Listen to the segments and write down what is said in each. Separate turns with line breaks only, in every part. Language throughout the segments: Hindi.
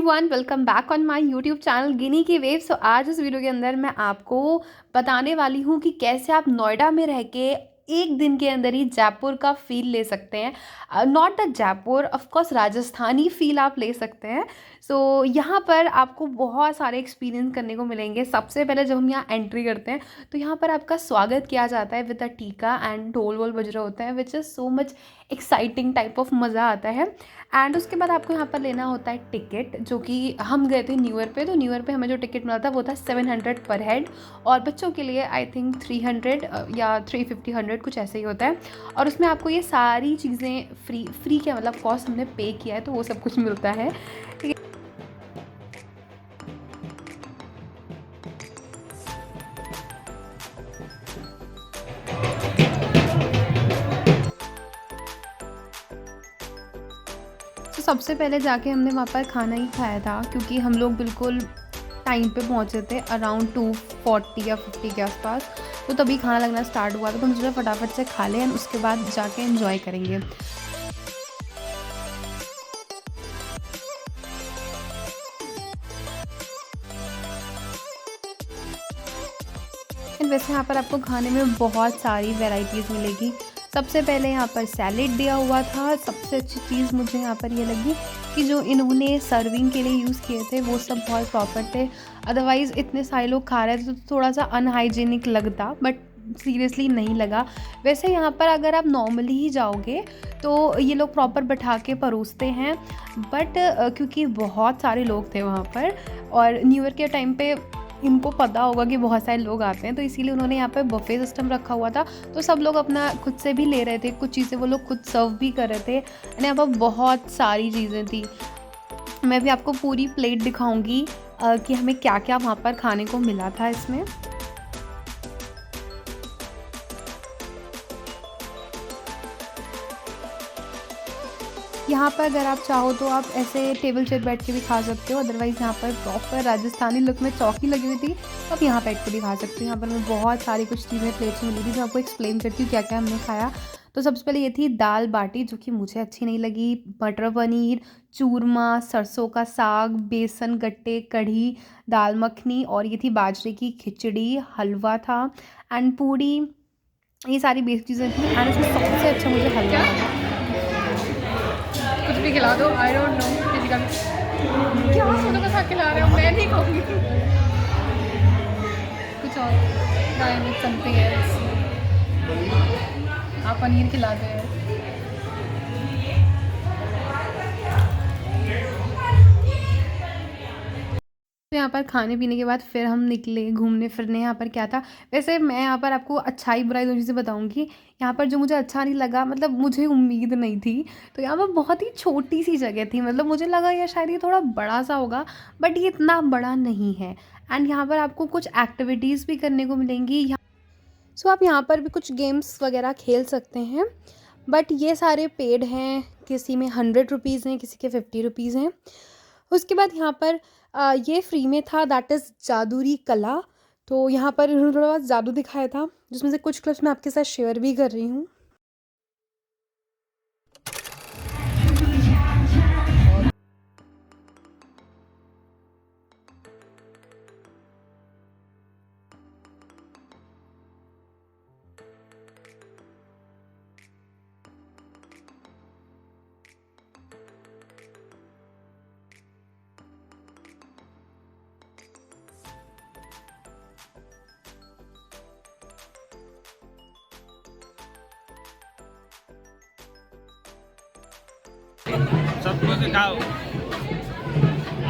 Everyone, welcome back on my YouTube channel गिनी की वेव। सो आज इस वीडियो के अंदर मैं आपको बताने वाली हूँ कि कैसे आप नोएडा में रह के एक दिन के अंदर ही जयपुर का फील ले सकते हैं। Not the Jaipur, of course Rajasthani feel आप ले सकते हैं। सो यहाँ पर आपको बहुत सारे एक्सपीरियंस करने को मिलेंगे। सबसे पहले जब हम यहाँ एंट्री करते हैं तो यहाँ पर आपका स्वागत किया जाता है विद अ टीका एंड ढोल वोल बज रहा होता है, which is so much exciting type of मज़ा आता है। एंड उसके बाद आपको यहाँ पर लेना होता है टिकट, जो कि हम गए थे न्यू ईयर पे, तो न्यू ईयर पे हमें जो टिकट मिला था वो था 700 पर हेड, और बच्चों के लिए आई थिंक 300 या 350 कुछ ऐसे ही होता है। और उसमें आपको ये सारी चीज़ें फ्री क्या मतलब कॉस्ट हमने पे किया है तो वो सब कुछ मिलता है। तो सबसे पहले जाके हमने वहाँ पर खाना ही खाया था, क्योंकि हम लोग बिल्कुल टाइम पे पहुँचे थे, अराउंड 2:40 या 50 के आसपास। तो तभी खाना लगना स्टार्ट हुआ था, तो हम सोचा फटाफट से खा लें, उसके बाद जाके एंजॉय करेंगे। वैसे यहाँ पर आपको खाने में बहुत सारी वैरायटीज़ मिलेगी। सबसे पहले यहाँ पर सैलेड दिया हुआ था। सबसे अच्छी चीज़ मुझे यहाँ पर ये लगी कि जो इन्होंने सर्विंग के लिए यूज़ किए थे वो सब बहुत प्रॉपर थे। अदरवाइज़ इतने सारे लोग खा रहे थे तो थोड़ा सा अनहाइजीनिक लगता, बट सीरियसली नहीं लगा। वैसे यहाँ पर अगर आप नॉर्मली ही जाओगे तो ये लोग प्रॉपर बैठा के परोसते हैं, बट क्योंकि बहुत सारे लोग थे वहाँ पर और न्यू ईयर के टाइम पे इनको पता होगा कि बहुत सारे लोग आते हैं, तो इसीलिए उन्होंने यहाँ पे बफे सिस्टम रखा हुआ था। तो सब लोग अपना खुद से भी ले रहे थे, कुछ चीज़ें वो लोग खुद सर्व भी कर रहे थे। एंड यहाँ पर बहुत सारी चीज़ें थी। मैं भी आपको पूरी प्लेट दिखाऊंगी कि हमें क्या क्या वहाँ पर खाने को मिला था इसमें। यहाँ पर अगर आप चाहो तो आप ऐसे टेबल चेयर बैठ के भी खा सकते हो, अदरवाइज़ यहाँ पर प्रॉपर राजस्थानी लुक में चौकी लगी हुई थी, तो आप यहाँ बैठ के भी खा सकते हो। यहाँ पर हमें बहुत सारी कुछ चीज़ें प्लेट्स में मिली थी, जो आपको एक्सप्लेन करती हूँ क्या क्या हमने खाया। तो सबसे पहले ये थी दाल बाटी, जो कि मुझे अच्छी नहीं लगी। मटर पनीर, चूरमा, सरसों का साग, बेसन गट्टे, कढ़ी, दाल मखनी, और ये थी बाजरे की खिचड़ी, हलवा था एंड पूड़ी। ये सारी बेसिक चीज़ें थी एंड उसमें सबसे अच्छा मुझे हलवा लगा।
कुछ भी खिला दो, आई डोंट नो किसी का भी। क्या सोनों का साथ खिला रहे हो, मैं नहीं खाऊंगी कुछ और। Try with something else. आप पनीर खिला दे।
तो यहाँ पर खाने पीने के बाद फिर हम निकले घूमने फिरने। यहाँ पर क्या था, वैसे मैं यहाँ पर आपको अच्छाई बुराई दोनों चीज़ें बताऊँगी। यहाँ पर जो मुझे अच्छा नहीं लगा, मतलब मुझे उम्मीद नहीं थी, तो यहाँ पर बहुत ही छोटी सी जगह थी। मतलब मुझे लगा यार शायद ये थोड़ा बड़ा सा होगा, बट ये इतना बड़ा नहीं है। एंड यहाँ पर आपको कुछ एक्टिविटीज़ भी करने को मिलेंगी। सो आप यहाँ पर भी कुछ गेम्स वगैरह खेल सकते हैं, बट ये सारे पेड हैं। किसी में 100 रुपीज़ हैं, किसी के 50 रुपीज़ हैं। उसके बाद यहाँ पर ये फ्री में था, दैट इज़ जादुई कला। तो यहाँ पर इन्होंने थोड़ा बहुत जादू दिखाया था, जिसमें से कुछ क्लिप्स मैं आपके साथ शेयर भी कर रही हूँ।
सबको दिखाओ।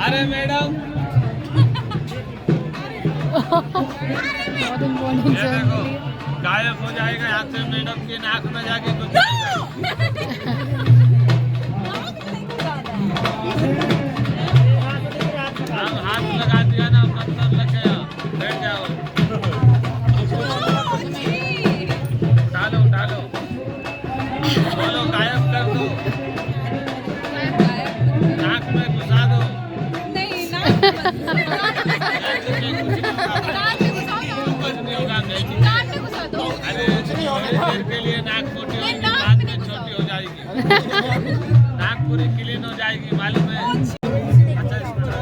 अरे मैडम
बहुत इम्पोर्टेंट
ये देखो, गायब हो जाएगा यहाँ से, मैडम की नाक में जाके कुछ हाथ लगा दिया ना, मतलब लग गया। बैठ जाओ, उठा लो बोलो गायब कर दो, नाक में घुसा दो। नहीं अरे के लिए नाक मोटी होगी, बाद में छोटी हो जाएगी। नाक पूरी क्लीन हो जाएगी, मालूम है। अच्छा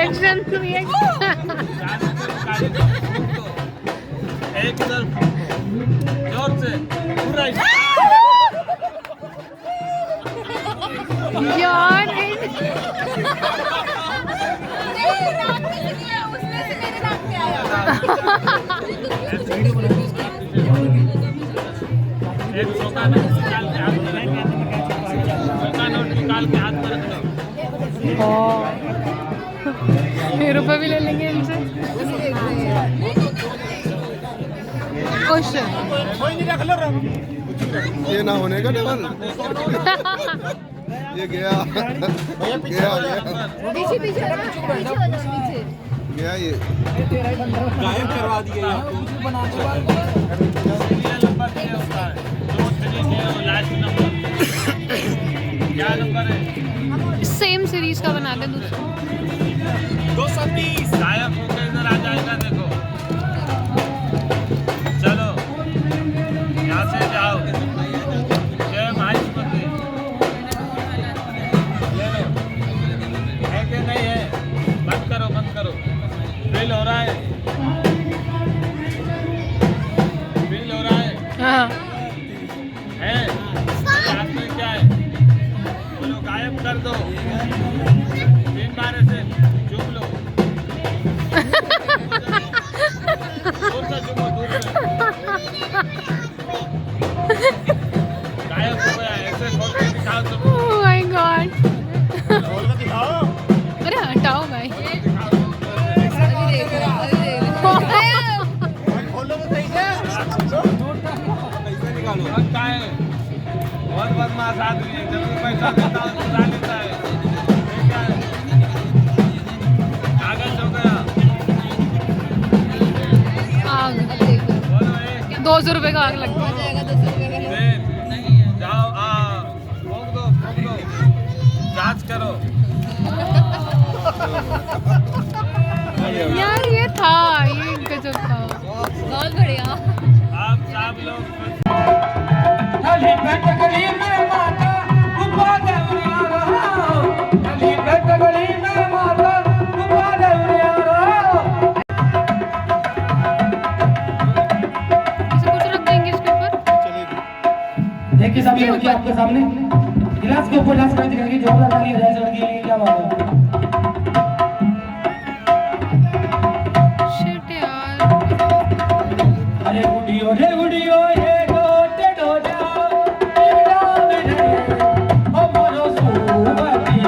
रिएक्शन
एक इधर जोर से पूरा
यार
एक चौका नोट निकाल के हाथ में रख चौका नोट निकाल के हाथ में रख दो।
ये रुपए भी ले लेंगे इनसे। खुश
ये ना होने का डबल ये गया गया
पीछे पीछे
गया ये
गायब करवा दिए सीरियल नंबर दिया होता है 2 3 0 लास्ट नंबर क्या नंबर है
सेम सीरीज का बना दे दूसरा।
220 गायब होकर इधर आ जाएगा देखो। चलो यहाँ से जाओ जय माहिष्मती ले लो है कि नहीं है बंद करो बिल हो रहा है
हाँ
है हाथ में क्या है बोलो गायब कर दो 3 बार ऐसे चुप लो दूर से चुपो दूर से गायब हो गया ऐसे खोल के दिखाओ तुम
ओह माय गॉड।
खोल के दिखाओ
अरे हटाओ भाई।
खोलो तो सही से पैसे निकालो क्या है बहुत बदमाश आदमी है जब भी पैसा देता है चुरा लेता है ये क्या है कागज हो गया
आग
बोलो एक
200 रुपए का आग लग गया।
जाओ फूंक दो जांच करो
यार ये था ये गजब था बहुत बढ़िया।
आप सब लोग
इसे कुछ रख देंगे इसके ऊपर।
देखिए सभी लड़की आपके सामने गिलास के ऊपर डांस करती रहेगी जो लड़की है जैसे लड़की है क्या बात है।
शिट यार
अरे गुडियो ये गोटे डोजा टीडा मेरे ओ मनो सुवती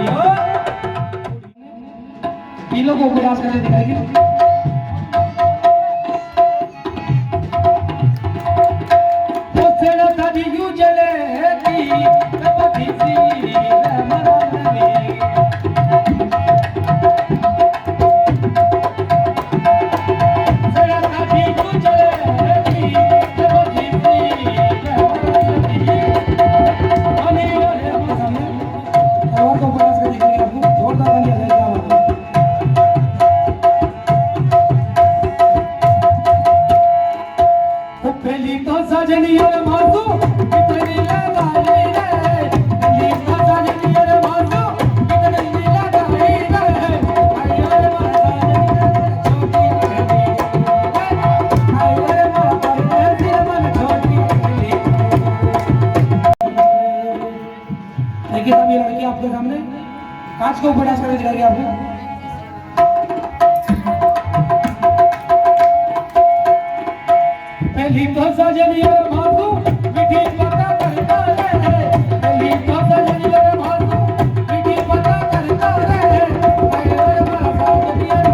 ओ इन लोगों को डांस करने दिखाएगी। देखिए सब ये लड़की आपके सामने कांच के ऊपर डांस करके दिखाएगी आपको। पहली तो सजनी और माधु मीठी पता करता रहे पहली तो सजनी और माधु मीठी पता करता रहे अरे माता सजनी और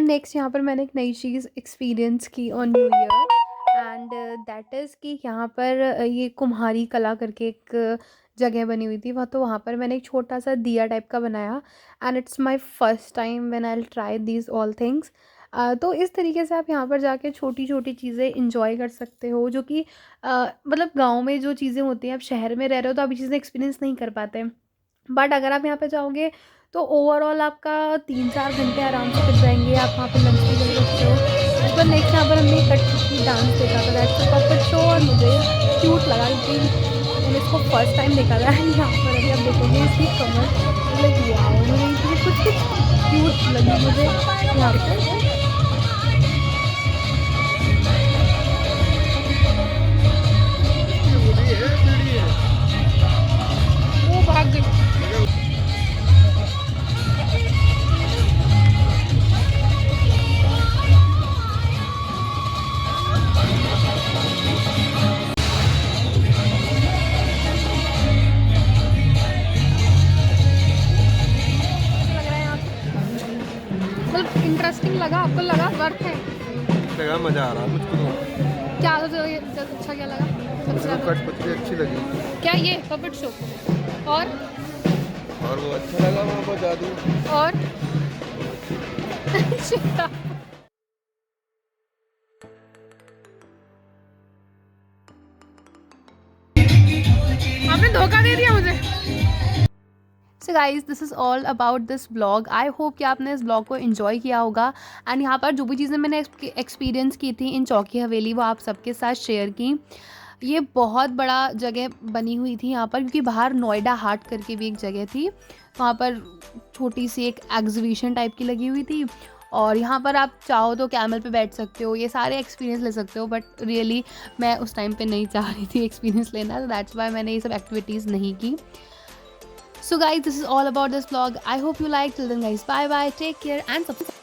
एंड नेक्स्ट यहाँ पर मैंने एक नई चीज़ एक्सपीरियंस की on new year, and that is कि यहाँ पर ये कुम्हारी कला करके एक जगह बनी हुई थी वह, तो वहाँ पर मैंने एक छोटा सा दिया टाइप का बनाया, and it's my first time when I will try these all things. तो इस तरीके से आप यहाँ पर जाके छोटी छोटी चीज़ें इंजॉय कर सकते हो, जो कि मतलब गांव में जो चीज़ें होती हैं, आप शहर में रह रहे हो तो आप ये चीज़ें एक्सपीरियंस नहीं कर पाते, बट अगर आप यहाँ पे जाओगे तो ओवरऑल आपका 3-4 घंटे आराम से कट जाएंगे। आप वहाँ पे लंच भी कर सकते हो। उसके नेक्स्ट यहाँ पर हमने कठपुतली डांस देखा था, दैट्स अ पपेट शो, और मुझे क्यूट लगा क्योंकि मैंने इसको फर्स्ट टाइम देखा था। यहाँ पर अभी आप देखोगे इसकी कमर, लाइक वाओ, मुझे इसकी कुछ क्यूट लगी मुझे यहाँ पर।
वो भाग गई। लग रहा है यहाँ मतलब इंटरेस्टिंग लगा, आपको लगा वर्थ है?
लगा मजा आ रहा मुझको तो।
क्या अच्छा क्या लगा सबसे ज़्यादा?
कठपुतली अच्छी लगी
क्या ये पपेट शो और
और वो अच्छा लगा वहाँ पर जादू।
और आपने धोखा दे दिया मुझे।
So guys, this is all about this blog. I hope कि आपने इस ब्लॉग को इन्जॉय किया होगा, एंड यहाँ पर जो भी चीज़ें मैंने एक्सपीरियंस की थी इन चौकी हवेली वो आप सबके साथ शेयर की। ये बहुत बड़ा जगह बनी हुई थी यहाँ पर, क्योंकि बाहर नोएडा हाट करके भी एक जगह थी, वहाँ पर छोटी सी एक एग्जीबिशन टाइप की लगी हुई थी, और यहाँ पर आप चाहो तो कैमल पे बैठ सकते हो, ये सारे एक्सपीरियंस ले सकते हो, बट रियली मैं उस टाइम पे नहीं चाह रही थी एक्सपीरियंस लेना, तो दैट्स वाई मैंने ये सब एक्टिविटीज़ नहीं की। So guys, this is all about this vlog. I hope you liked. Till then guys, bye bye, take care and subscribe.